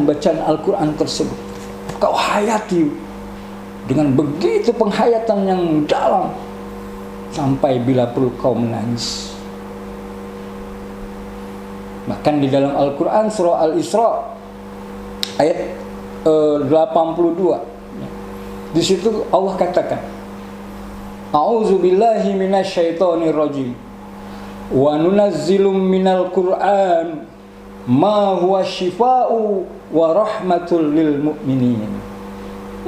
bacaan Al-Quran tersebut. Kau hayati dengan begitu penghayatan yang dalam, sampai bila perlu kau menangis. Bahkan di dalam Al-Quran surah Al-Isra ayat 82, di situ Allah katakan, A'udzubillahi minasyaitonir rajim wa nunazzilum minal Qur'an ma huwa syifa'u wa rahmatul lil mu'minin.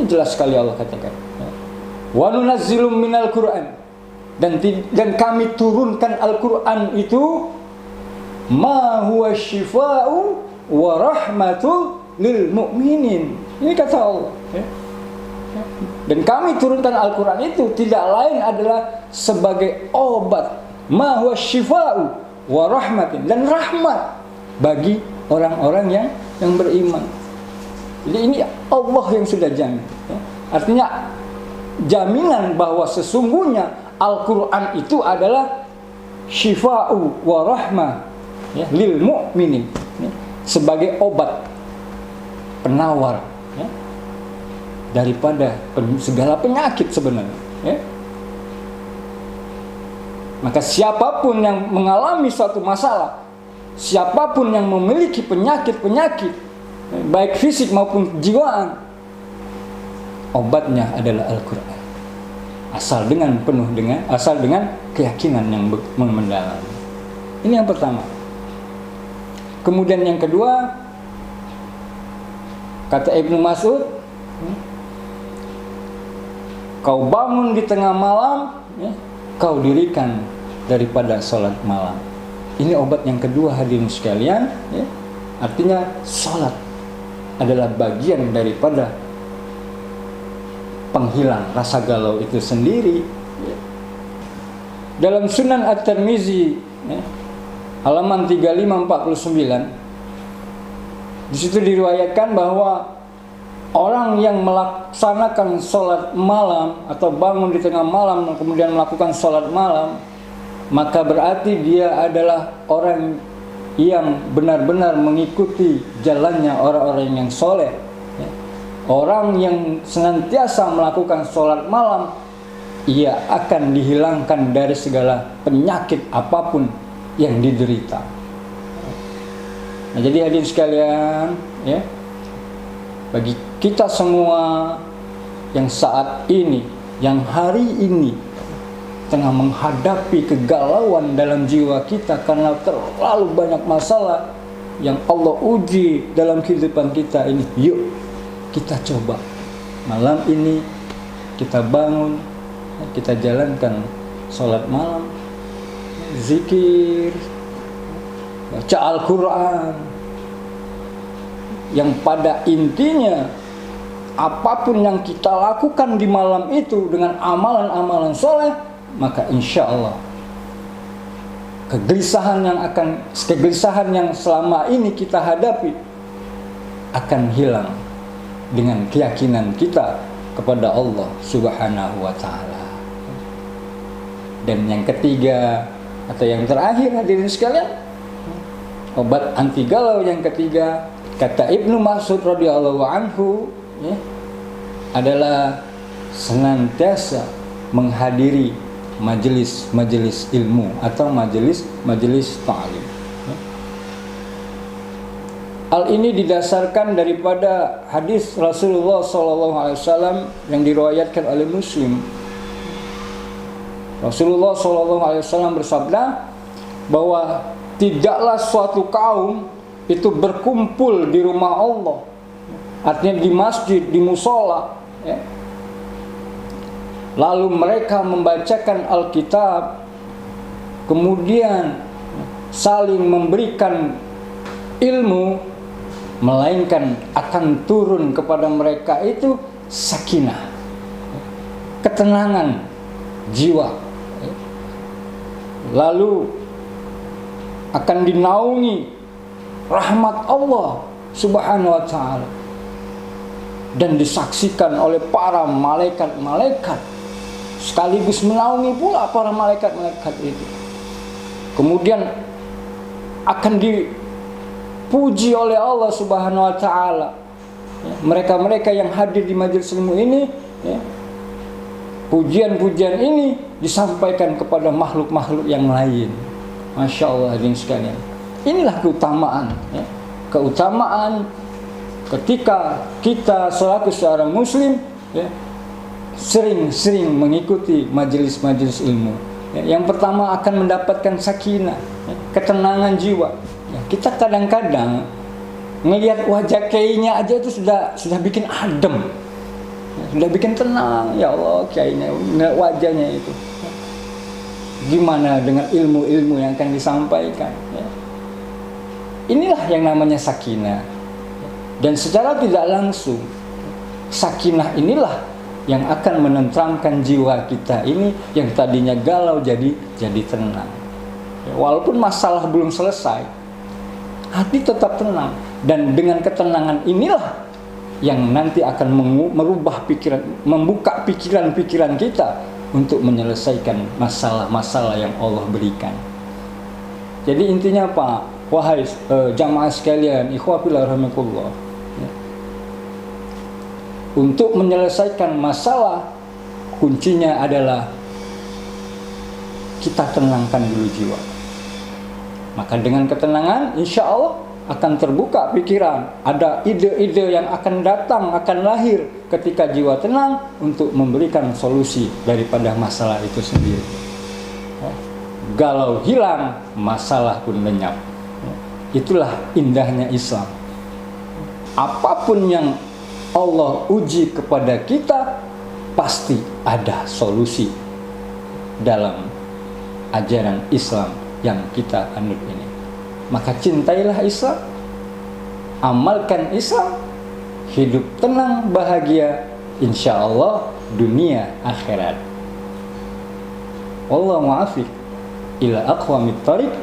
Ini jelas sekali Allah katakan. Wa nunazzilum minal Qur'an, dan kami turunkan Al-Quran itu ma huwa syifa'u wa rahmatul lil mu'minin. Ini kata Allah. Dan kami turunkan Al-Quran itu tidak lain adalah sebagai obat, ma huwa syifa'u wa rahmatin, dan rahmat bagi orang-orang yang beriman. Jadi ini Allah yang sudah jamin. Artinya jaminan bahwa sesungguhnya Al-Quran itu adalah syifa'u wa rahmah, ya, lil mu'minin, ya, sebagai obat penawar, ya, daripada segala penyakit sebenarnya, ya. Maka siapapun yang mengalami suatu masalah, siapapun yang memiliki penyakit-penyakit, baik fisik maupun jiwaan, obatnya adalah Al-Quran. Asal dengan keyakinan yang mendalam. Ini yang pertama. Kemudian yang kedua, kata Ibnu Mas'ud, kau bangun di tengah malam, ya, kau dirikan daripada sholat malam. Ini obat yang kedua, hadirin sekalian, ya. Artinya sholat adalah bagian daripada penghilang rasa galau itu sendiri, ya. Dalam Sunan At-Tirmizi, ya, halaman 3549, di situ diriwayatkan bahwa orang yang melaksanakan sholat malam atau bangun di tengah malam kemudian melakukan sholat malam, maka berarti dia adalah orang yang benar-benar mengikuti jalannya orang-orang yang soleh. Orang yang senantiasa melakukan sholat malam, ia akan dihilangkan dari segala penyakit apapun yang diderita. Nah, jadi hadirin sekalian, ya, bagi kita semua yang saat ini, yang hari ini tengah menghadapi kegalauan dalam jiwa kita karena terlalu banyak masalah yang Allah uji dalam kehidupan kita ini, yuk kita coba malam ini kita bangun, kita jalankan sholat malam, zikir, baca Al-Quran, yang pada intinya apapun yang kita lakukan di malam itu dengan amalan-amalan soleh, maka insya Allah kegelisahan yang selama ini kita hadapi akan hilang dengan keyakinan kita kepada Allah Subhanahu wa Ta'ala. Dan yang ketiga atau yang terakhir, hadirin sekalian, obat anti galau yang ketiga, kata Ibnu Mas'ud radhiyallahu anhu, ya, adalah senantiasa menghadiri majelis-majelis ilmu atau majelis ta'lim. Hal ini didasarkan daripada hadis Rasulullah SAW yang diriwayatkan oleh Muslim. Rasulullah SAW bersabda bahwa tidaklah suatu kaum itu berkumpul di rumah Allah, artinya di masjid, di musola, ya, lalu mereka membacakan Alkitab, kemudian saling memberikan ilmu, melainkan akan turun kepada mereka itu sakinah, ketenangan jiwa, lalu akan dinaungi rahmat Allah Subhanahu wa Ta'ala dan disaksikan oleh para malaikat-malaikat, sekaligus menaungi pula para malaikat-malaikat itu. Kemudian akan dipuji oleh Allah Subhanahu wa taala. Ya, mereka-mereka yang hadir di majelis ilmu ini, ya, pujian-pujian ini disampaikan kepada makhluk-makhluk yang lain. Masya Allah hadirin sekalian. Inilah keutamaan, ya, keutamaan ketika kita selaku seorang muslim, ya, sering-sering mengikuti majelis-majelis ilmu. Ya, yang pertama akan mendapatkan sakinah, ya, ketenangan jiwa. Ya, kita kadang-kadang melihat wajah kiainya aja itu sudah bikin adem, ya, sudah bikin tenang. Ya Allah, kiainya, wajahnya itu. Ya. Gimana dengan ilmu-ilmu yang akan disampaikan? Ya. Inilah yang namanya sakinah. Dan secara tidak langsung, sakinah inilah yang akan menenteramkan jiwa kita ini yang tadinya galau jadi tenang. Ya, walaupun masalah belum selesai, hati tetap tenang. Dan dengan ketenangan inilah yang nanti akan merubah pikiran, membuka pikiran-pikiran kita untuk menyelesaikan masalah-masalah yang Allah berikan. Jadi intinya apa? Wahai jamaah sekalian, ikhwah fillah rahimakumullah, ya, untuk menyelesaikan masalah, kuncinya adalah kita tenangkan dulu jiwa. Maka dengan ketenangan, insya Allah akan terbuka pikiran. Ada ide-ide yang akan datang, akan lahir ketika jiwa tenang untuk memberikan solusi daripada masalah itu sendiri. Ya. Galau hilang, masalah pun lenyap. Ya. Itulah indahnya Islam. Apapun yang Allah uji kepada kita, pasti ada solusi dalam ajaran Islam yang kita anut ini. Maka cintailah Islam, amalkan Islam, hidup tenang, bahagia, insya Allah dunia akhirat. Wallahu muwaffiq ila aqwamit thariq.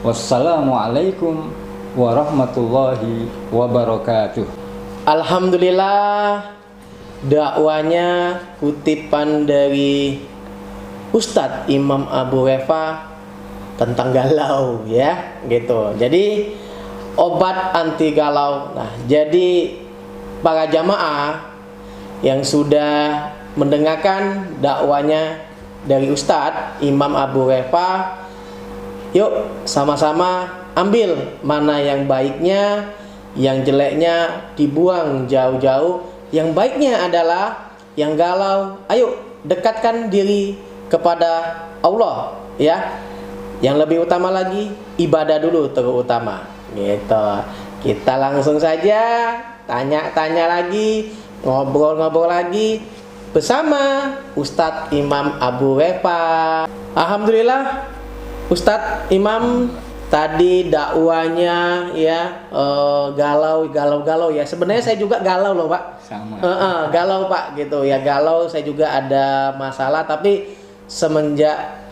Wassalamualaikum warahmatullahi wabarakatuh. Alhamdulillah, dakwanya kutipan dari Ustadz Imam Abu Refa tentang galau, ya, gitu. Jadi obat anti galau. Nah, jadi para jamaah yang sudah mendengarkan dakwanya dari Ustadz Imam Abu Refa, yuk sama-sama ambil mana yang baiknya, yang jeleknya dibuang jauh-jauh. Yang baiknya adalah yang galau, ayo dekatkan diri kepada Allah, ya. Yang lebih utama lagi, ibadah dulu terutama, gitu. Kita langsung saja tanya-tanya lagi, ngobrol-ngobrol lagi bersama Ustadz Imam Abu Refa. Alhamdulillah, Ustadz Imam tadi dakwanya, ya, galau ya. Sebenarnya saya juga galau loh, Pak. Sama. Galau, Pak, gitu ya. Galau, saya juga ada masalah, tapi semenjak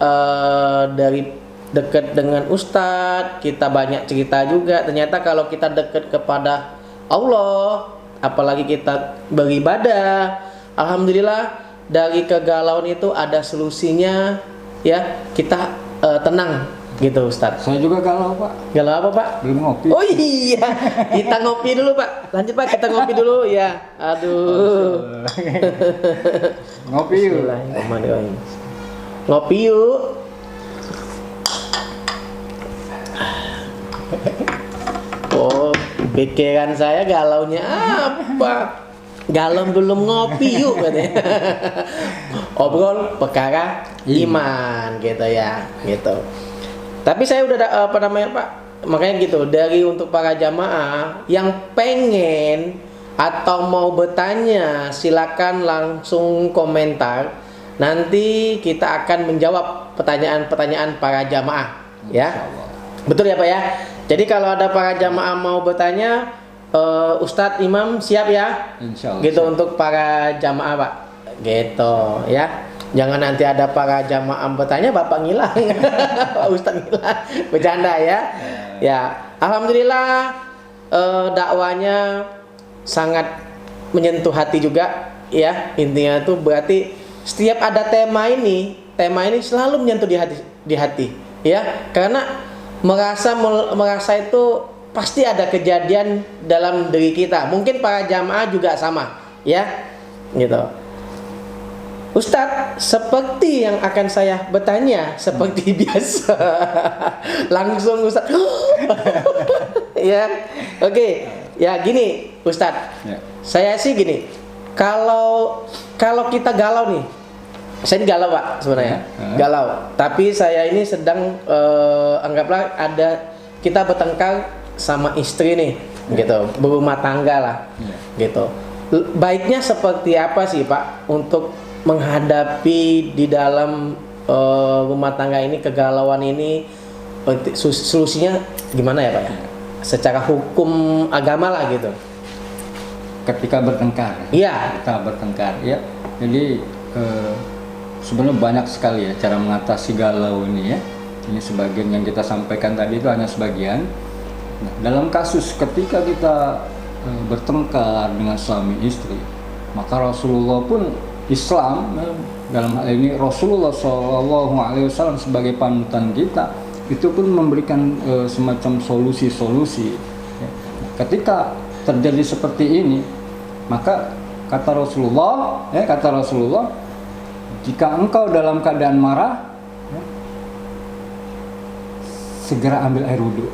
dari dekat dengan Ustadz, kita banyak cerita juga. Ternyata kalau kita dekat kepada Allah, apalagi kita beribadah, alhamdulillah dari kegalauan itu ada solusinya, ya. Kita tenang, gitu Ustadz. Saya juga galau, Pak. Galau apa, Pak? Belum ngopi. Oh iya, kita ngopi dulu, Pak. Lanjut, Pak, kita ngopi dulu, ya. Aduh. Ngopi yuk. Bismillahirrahmanirrahim. Ngopi yuk. Oh, pikiran saya galaunya apa? Galau belum ngopi yuk, katanya. Obrol perkara iman, gitu ya, gitu. Tapi saya udah Pak, makanya gitu, dari untuk para jamaah yang pengen atau mau bertanya, silakan langsung komentar. Nanti kita akan menjawab pertanyaan-pertanyaan para jamaah, ya. Betul ya, Pak, ya. Jadi kalau ada para jamaah mau bertanya, Ustadz Imam siap ya, Insya Allah, gitu, siap. untuk para jamaah, Pak, gitu ya. Jangan nanti ada para jamaah bertanya Bapak ngilang, Pak Ustadz ngilang, bercanda ya. Ya, alhamdulillah dakwanya sangat menyentuh hati juga, ya. Intinya itu berarti setiap ada tema ini selalu menyentuh di hati, ya. Karena merasa itu pasti ada kejadian dalam diri kita. Mungkin para jamaah juga sama, ya, gitu. Ustadz, seperti yang akan saya bertanya seperti biasa. Langsung Ustadz. Ya, oke. Ya gini, Ustadz. Ya. Saya sih gini. Kalau kita galau nih. Saya ini galau, Pak, sebenarnya. Galau. Tapi saya ini sedang anggaplah kita bertengkar sama istri nih, gitu. Berumah tangga lah. Gitu. Baiknya seperti apa sih, Pak, untuk menghadapi di dalam rumah tangga ini, kegalauan ini, solusinya gimana ya, Pak ya? Secara hukum agama lah gitu. Ketika bertengkar. Iya. Kita bertengkar, ya. Jadi sebenarnya banyak sekali ya cara mengatasi galau ini ya. Ini sebagian yang kita sampaikan tadi itu hanya sebagian. Nah, dalam kasus ketika kita bertengkar dengan suami istri, maka Rasulullah pun Islam dalam hal ini Rasulullah SAW sebagai panutan kita itu pun memberikan semacam solusi-solusi. Ketika terjadi seperti ini, maka kata Rasulullah, jika engkau dalam keadaan marah, segera ambil air wudhu.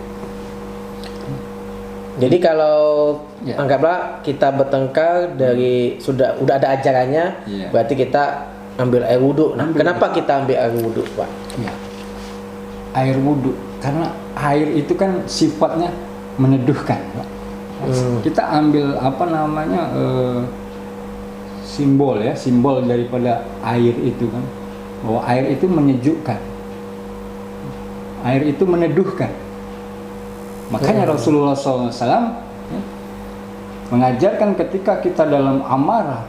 Jadi kalau anggaplah kita bertengkar dari udah ada ajarannya, berarti kita ambil air wudhu. Nah, kenapa kita ambil air wudhu, Pak? Ya. Air wudhu, karena air itu kan sifatnya meneduhkan, Pak. Kita ambil simbol daripada air itu kan, bahwa air itu menyejukkan, air itu meneduhkan. Makanya Rasulullah SAW mengajarkan ketika kita dalam amarah,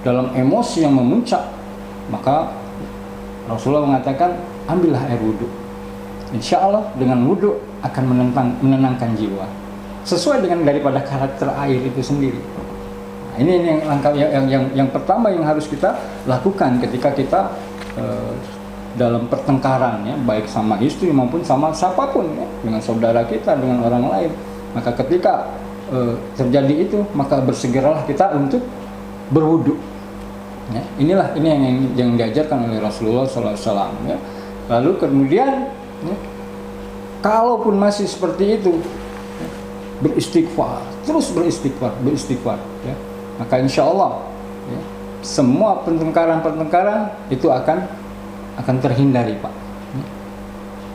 dalam emosi yang memuncak, maka Rasulullah mengatakan ambillah air wudhu. Insya Allah dengan wudhu akan menenangkan jiwa, sesuai dengan daripada karakter air itu sendiri. Nah, ini yang langkah yang pertama yang harus kita lakukan ketika kita dalam pertengkaran ya, baik sama istri maupun sama siapapun ya, dengan saudara kita, dengan orang lain. Maka ketika terjadi itu, maka bersegeralah kita untuk berwudu. Ya, ini yang diajarkan oleh Rasulullah SAW. Ya. Lalu kemudian, ya, kalaupun masih seperti itu, ya, beristighfar, terus beristighfar. Ya. Maka insya Allah, ya, semua pertengkaran itu akan terhindari, Pak.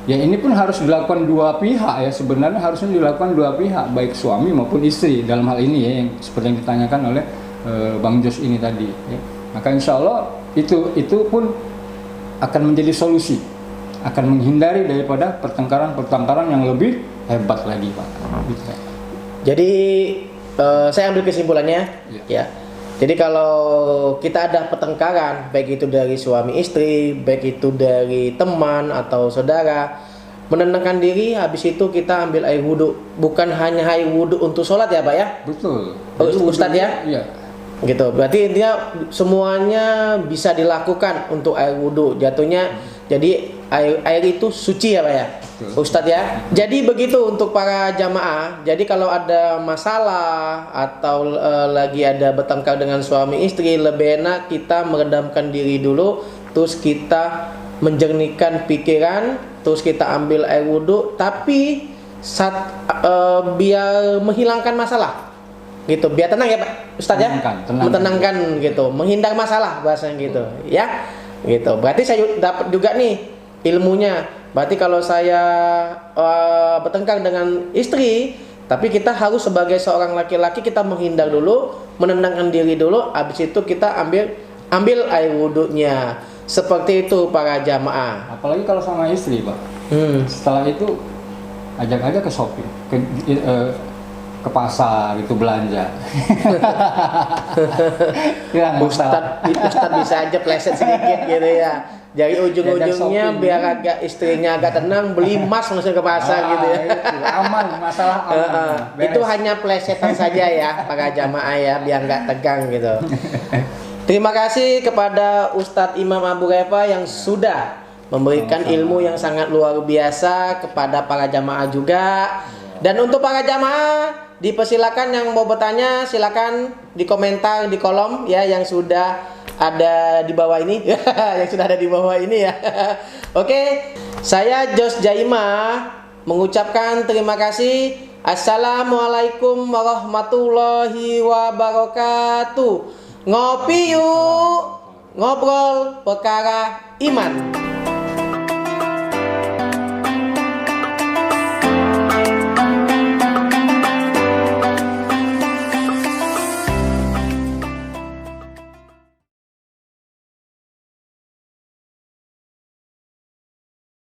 Ya ini pun harus dilakukan dua pihak ya, sebenarnya harusnya dilakukan dua pihak, baik suami maupun istri dalam hal ini ya, yang seperti yang ditanyakan oleh Bang Jos ini tadi. Ya. Maka insya Allah itu pun akan menjadi solusi, akan menghindari daripada pertengkaran yang lebih hebat lagi, Pak. Gitu. Jadi saya ambil kesimpulannya, ya. Jadi kalau kita ada pertengkaran, baik itu dari suami istri, baik itu dari teman atau saudara, menenangkan diri, habis itu kita ambil air wudhu. Bukan hanya air wudhu untuk sholat ya, Pak ya? Betul. Ustadz ya? Iya. Gitu. Berarti intinya semuanya bisa dilakukan untuk air wudhu. Jatuhnya jadi air itu suci ya, Pak ya? Ustadz ya. Jadi begitu untuk para jamaah. Jadi kalau ada masalah atau lagi ada bertengkar dengan suami istri, lebih enak kita meredamkan diri dulu, terus kita menjernihkan pikiran, terus kita ambil air wudhu, tapi biar menghilangkan masalah. Gitu, biar tenang ya Pak Ustadz ya. Menenangkan gitu, menghindar masalah bahasanya gitu, ya. Gitu. Berarti saya dapat juga nih ilmunya. Berarti kalau saya bertengkar dengan istri, tapi kita harus sebagai seorang laki-laki kita menghindar dulu, menenangkan diri dulu, habis itu kita ambil air wudhunya. Seperti itu para jamaah. Apalagi kalau sama istri, Pak. Setelah itu ajak aja ke shopping, ke pasar itu belanja. Ustadz bisa aja pleset sedikit gitu ya. Jadi ujung-ujungnya biar agak istrinya agak tenang, beli emas langsung ke pasar gitu ya. Itu aman, masalah aman. Itu hanya plesetan saja ya para jamaah ya, biar nggak tegang gitu. Terima kasih kepada Ustadz Imam Abu Reva yang sudah memberikan ilmu yang sangat luar biasa kepada para jamaah juga. Dan untuk para jamaah, dipersilakan yang mau bertanya, silakan di komentar di kolom ya yang sudah ada di bawah ini, yang sudah ada di bawah ini ya. Oke, saya Jos Jaima mengucapkan terima kasih. Assalamualaikum warahmatullahi wabarakatuh. Ngopi yuk, ngobrol perkara iman.